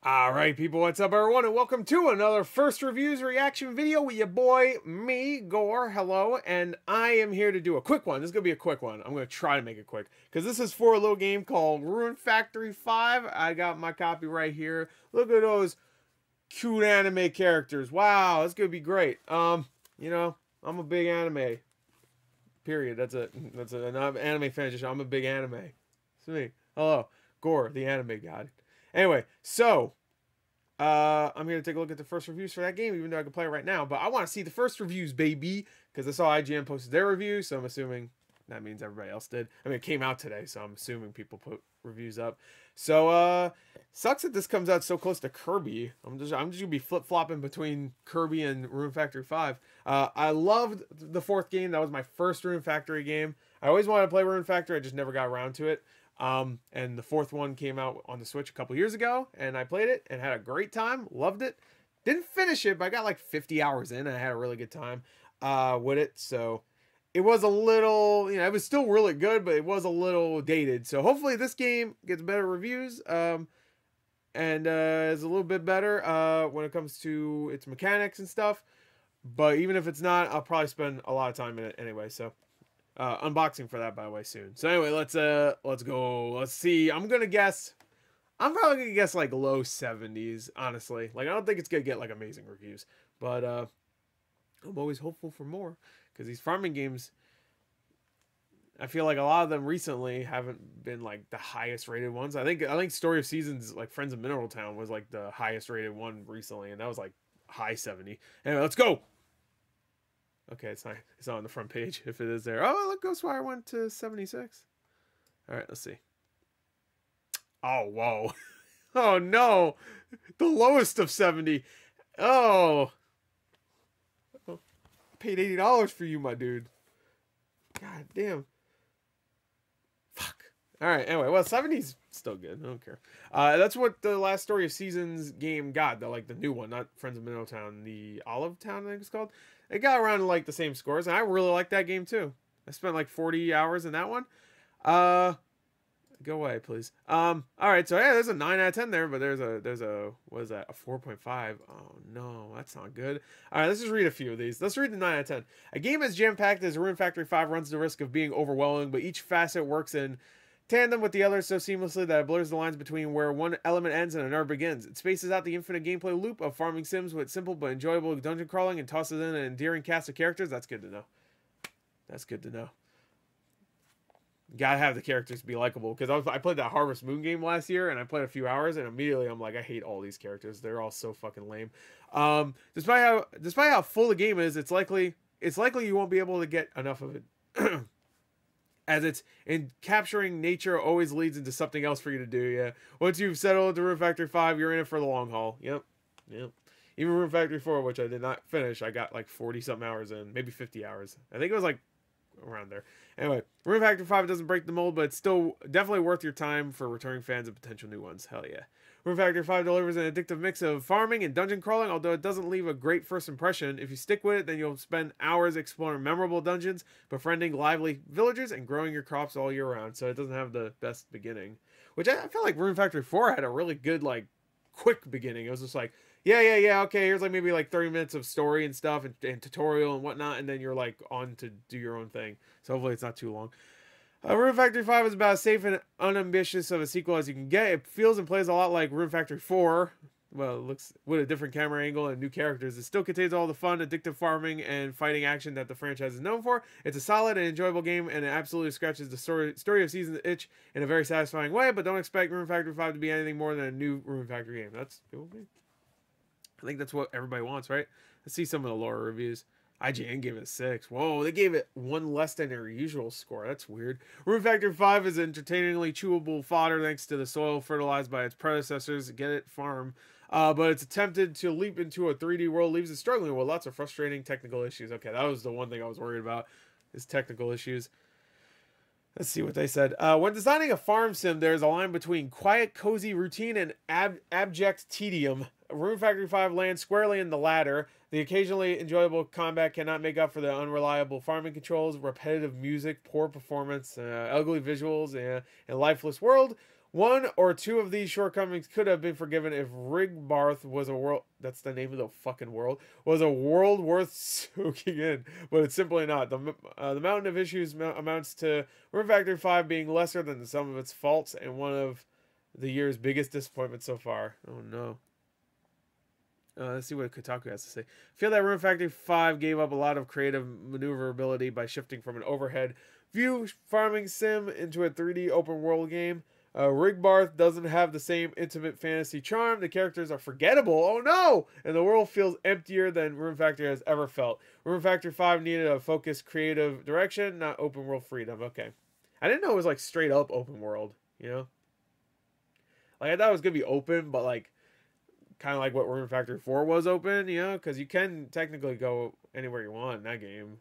Alright people, what's up everyone, and welcome to another First Reviews reaction video with your boy, me, Gore, hello, and I am here to do a quick one. This is going to be a quick one. I'm going to try to make it quick, because this is for a little game called Rune Factory 5. I got my copy right here. Look at those cute anime characters. Wow, it's going to be great. You know, I'm a big anime. Period. That's an anime fan. Just I'm a big anime. It's me. Hello, Gore, the anime god. Anyway, so I'm here to take a look at the first reviews for that game, even though I can play it right now. But I want to see the first reviews, baby, because I saw IGN posted their review, so I'm assuming that means everybody else did. I mean, it came out today, so I'm assuming people put reviews up. So sucks that this comes out so close to Kirby. I'm just gonna be flip flopping between Kirby and Rune Factory 5. I loved the fourth game. That was my first Rune Factory game. I always wanted to play Rune Factory. I just never got around to it. And the fourth one came out on the Switch a couple years ago, and I played it and had a great time. Loved it. Didn't finish it, but I got like 50 hours in, and I had a really good time with it. So it was a little, it was still really good, but it was a little dated. So hopefully this game gets better reviews, and is a little bit better when it comes to its mechanics and stuff. But even if it's not, I'll probably spend a lot of time in it anyway. So unboxing for that, by the way, soon. So anyway, let's go. Let's see. I'm probably gonna guess like low 70s, honestly. Like, I don't think it's gonna get like amazing reviews, but I'm always hopeful for more, because these farming games, I feel like a lot of them recently haven't been like the highest rated ones. I think Story of Seasons, like Friends of Mineral Town, was like the highest rated one recently, and that was like high 70. Anyway, let's go. Okay, it's not on the front page if it is there. Oh, look, Ghostwire went to 76. All right, let's see. Oh, whoa. Oh, no. The lowest of 70. Oh. I paid $80 for you, my dude. God damn. Fuck. All right, anyway, well, 70's still good. I don't care. That's what the last Story of Seasons game got, like the new one, not Friends of Mineral Town, the Olive Town, I think it's called. It got around to like the same scores, and I really like that game too. I spent like 40 hours in that one. Go away, please. All right, so yeah, there's a 9 out of 10 there, but there's a what is that? A 4.5. Oh no, that's not good. All right, let's just read a few of these. Let's read the 9 out of 10. A game as jam-packed as Rune Factory 5 runs the risk of being overwhelming, but each facet works in tandem with the others so seamlessly that it blurs the lines between where one element ends and another begins. It spaces out the infinite gameplay loop of farming sims with simple but enjoyable dungeon crawling and tosses in an endearing cast of characters. That's good to know. That's good to know. Gotta have the characters be likable, because I played that Harvest Moon game last year, and I played a few hours, and immediately I'm like, I hate all these characters. They're all so fucking lame. Despite how full the game is, it's likely you won't be able to get enough of it. As it's in capturing nature always leads into something else for you to do. Yeah, once you've settled into Rune Factory 5, you're in it for the long haul. Yep. Even Rune Factory 4, which I did not finish, I got like 40 something hours in, maybe 50 hours. I think it was like around there. Anyway, Rune Factory 5 doesn't break the mold, but it's still definitely worth your time for returning fans and potential new ones. Hell yeah. Rune Factory 5 delivers an addictive mix of farming and dungeon crawling, although it doesn't leave a great first impression. If you stick with it, then you'll spend hours exploring memorable dungeons, befriending lively villagers, and growing your crops all year round. So it doesn't have the best beginning. Which I feel like Rune Factory 4 had a really good, like, quick beginning. It was just like, yeah, okay, here's like maybe like 30 minutes of story and stuff and tutorial and whatnot, and then you're like on to do your own thing. So hopefully it's not too long. Rune Factory 5 is about as safe and unambitious of a sequel as you can get. It feels and plays a lot like Rune Factory 4. Well, it looks with a different camera angle and new characters. It still contains all the fun, addictive farming and fighting action that the franchise is known for. It's a solid and enjoyable game, and it absolutely scratches the story of Seasons itch in a very satisfying way, but don't expect Rune Factory 5 to be anything more than a new Rune Factory game. That's good with me. I think that's what everybody wants, right? Let's see some of the lower reviews. IGN gave it a 6. Whoa, they gave it 1 less than their usual score. That's weird. Rune Factory 5 is entertainingly chewable fodder thanks to the soil fertilized by its predecessors. Get it? Farm. But it's attempted to leap into a 3D world leaves it struggling with lots of frustrating technical issues. Okay, that was the one thing I was worried about, is technical issues. Let's see what they said. When designing a farm sim, there's a line between quiet, cozy routine and abject tedium. Rune Factory 5 lands squarely in the latter. The occasionally enjoyable combat cannot make up for the unreliable farming controls, repetitive music, poor performance, ugly visuals, and lifeless world. One or two of these shortcomings could have been forgiven if Rigbarth was a world. That's the name of the fucking world. Was a world worth soaking in, but it's simply not. The mountain of issues amounts to Rune Factory 5 being lesser than the sum of its faults and one of the year's biggest disappointments so far. Oh no. Let's see what Kotaku has to say. I feel that Rune Factory 5 gave up a lot of creative maneuverability by shifting from an overhead view farming sim into a 3D open world game. Rigbarth doesn't have the same intimate fantasy charm. The characters are forgettable. Oh no! And the world feels emptier than Rune Factory has ever felt. Rune Factory 5 needed a focused creative direction, not open world freedom. Okay. I didn't know it was like straight up open world, you know? Like I thought it was going to be open, but like kind of like what Rune Factory 4 was open, you know? Because you can technically go anywhere you want in that game.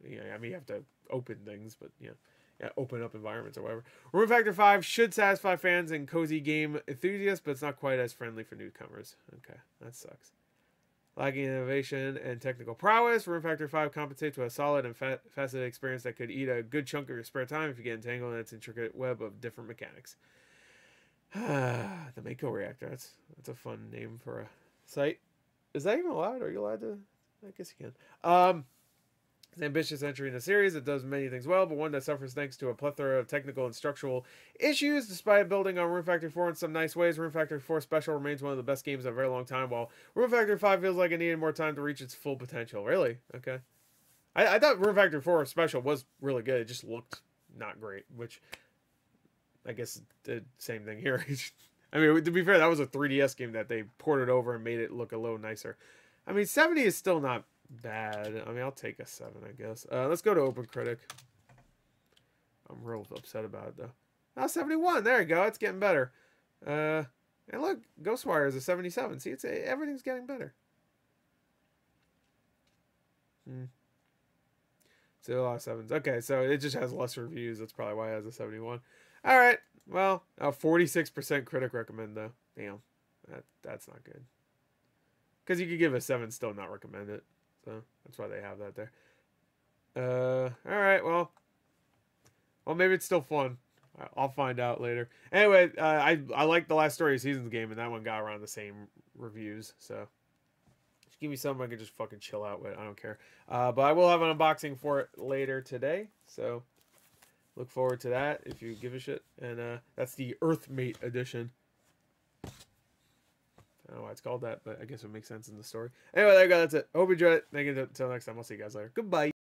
Yeah, I mean, you have to open things, but yeah. Yeah, open up environments or whatever. Rune Factory 5 should satisfy fans and cozy game enthusiasts, but it's not quite as friendly for newcomers. Okay, that sucks. Lacking innovation and technical prowess, Rune Factory 5 compensates with a solid and faceted experience that could eat a good chunk of your spare time if you get entangled in its intricate web of different mechanics. The Mako Reactor. That's a fun name for a site. Is that even allowed? Are you allowed to? I guess you can. It's an ambitious entry in the series. It does many things well, but one that suffers thanks to a plethora of technical and structural issues. Despite building on Rune Factory 4 in some nice ways, Rune Factory 4 Special remains one of the best games in a very long time, while Rune Factory 5 feels like it needed more time to reach its full potential. Really? Okay. I thought Rune Factory 4 Special was really good. It just looked not great, which I guess the same thing here. I mean, to be fair, that was a 3DS game that they ported over and made it look a little nicer. I mean, 70 is still not bad. I mean, I'll take a 7, I guess. Let's go to OpenCritic. I'm real upset about it, though. Oh, 71. There you go. It's getting better. And look, Ghostwire is a 77. See, everything's getting better. So a lot of 7s. Okay, so it just has less reviews. That's probably why it has a 71. All right. Well, 46% critic recommend, though. Damn. That's not good. Because you could give a 7, still not recommend it. So that's why they have that there. All right, well, maybe it's still fun. I'll find out later. Anyway, I like the last Story of Seasons game, and that one got around the same reviews. So just give me something I can just fucking chill out with. I don't care. But I will have an unboxing for it later today. So look forward to that if you give a shit. And that's the Earthmate edition. I don't know why it's called that, but I guess it makes sense in the story. Anyway, there you go. That's it. Hope you enjoyed it. Thank you. Until next time. I'll see you guys later. Goodbye.